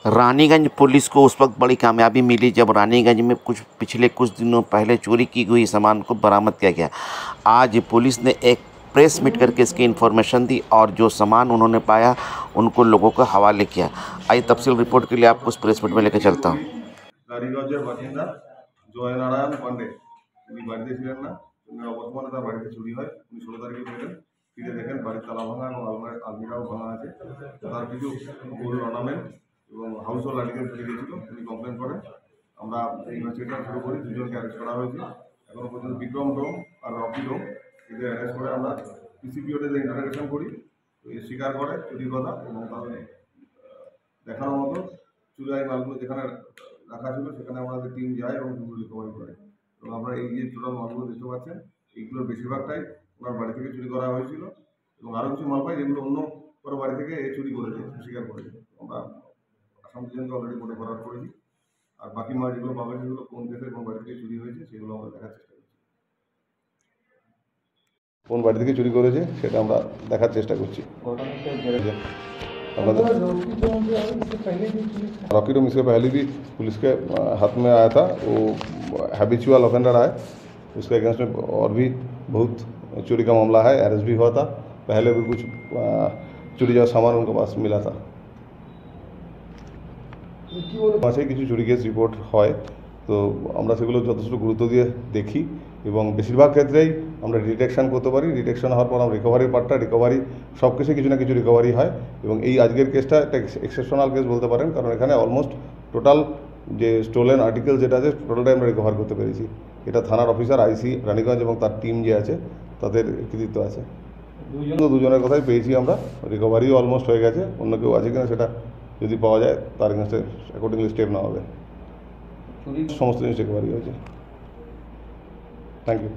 Raniganj police को उस वक्त बड़ी कामयाबी मिली जब रानीगंज में पिछले कुछ दिनों पहले चोरी की हुई सामान को बरामद किया गया। आज पुलिस ने एक प्रेस मीट करके इसकी इन्फॉर्मेशन दी और जो सामान उन्होंने पाया उनको लोगों को हवाले किया। आइए तफसील रिपोर्ट के लिए आपको उस प्रेस मीट में लेकर चलता हूँ। রানীগঞ্জের বাসিন্দা জয়নারায়ণ পান্ডে উনি বাড়িতে ছিলেন না, বর্তমানে তার বাড়িতে চুরি হয়। উনি 16 তারিখে ফিরেন, ফিরে দেখেন বাড়ির তালা ভাঙা এবং আলমিরাও ভাঙা আছে। তার কিছু গোল্ড অর্নামেন্ট এবং হাউস হোল্ড আর্টিকেল চুরি গিয়েছিল। উনি কমপ্লেন করেন। আমরা ইনভেস্টিগেশন শুরু করি। দুজনকে অ্যারেস্ট করা হয়েছে। এখনো পর্যন্ত বিক্রম ডোম আর রকি ডোম এদের অ্যারেস্ট করে আমরা পিসিপিওতে ইন্টারোগেশন করি। স্বীকার করে চুরির কথা এবং তাদের দেখানোর মতো চুরাই মালগুলো যেখানে রাখা ছিল সেখানে আমাদের টিম যায় এবং সেগুলো রিকভারি করে। এবং আমরা এই যে টোটাল মালগুলো দেখতে পাচ্ছেন এইগুলোর বেশিরভাগটাই ওনার বাড়ি থেকে চুরি করা হয়েছিল এবং আরও কিছু মাল পাই যেগুলো অন্য কারো বাড়ি থেকে চুরি করেছে, স্বীকার করেছে। আমরা আসাম ডিভিশনকে অলরেডি কোর্টে ফরওয়ার্ড করেছি। আর বাকি মাল যেগুলো পাবে সেগুলো কোন কেসে কোন বাড়ি থেকে চুরি হয়েছে সেগুলো আমরা দেখার চেষ্টা করছি। কোন বাড়ি থেকে চুরি করেছে সেটা আমরা দেখার চেষ্টা করছি। रॉकी डोम इससे पहले भी पुलिस के हाथ में आया था। वो हैबिचुअल ऑफेंडर है, उसके अगेंस्ट में और भी बहुत चोरी का मामला है। अरेस्ट भी हुआ था। पहले भी कुछ चोरी जैसा सामान उनके पास मिला था। মাঝে কিছু চুরি কেস রিপোর্ট হয়, তো আমরা সেগুলো যথেষ্ট গুরুত্ব দিয়ে দেখি এবং বেশিরভাগ ক্ষেত্রেই আমরা ডিটেকশন করতে পারি। ডিটেকশন হওয়ার পর আমরা রিকভারির পার্টটা রিকভারি সব কিছু কিছু না কিছু রিকভারি হয় এবং এই আজকের কেসটা একটা এক্সেপশনাল কেস বলতে পারেন, কারণ এখানে অলমোস্ট টোটাল যে স্টোলেন আর্টিকেল যেটা আছে টোটালটাই আমরা রিকভার করতে পেরেছি। এটা থানার অফিসার আইসি রানীগঞ্জ এবং তার টিম যে আছে তাদের কৃতিত্ব আছে। দুজনের কথাই পেয়েছি আমরা। রিকভারিও অলমোস্ট হয়ে গেছে। অন্য কেউ আছে কিনা সেটা যদি পাওয়া যায় তার এগেন্স্টে অ্যাকর্ডিংলি স্টেপ নেওয়া হবে। সমস্ত জিনিস রিকভারি হয়েছে। Thank you.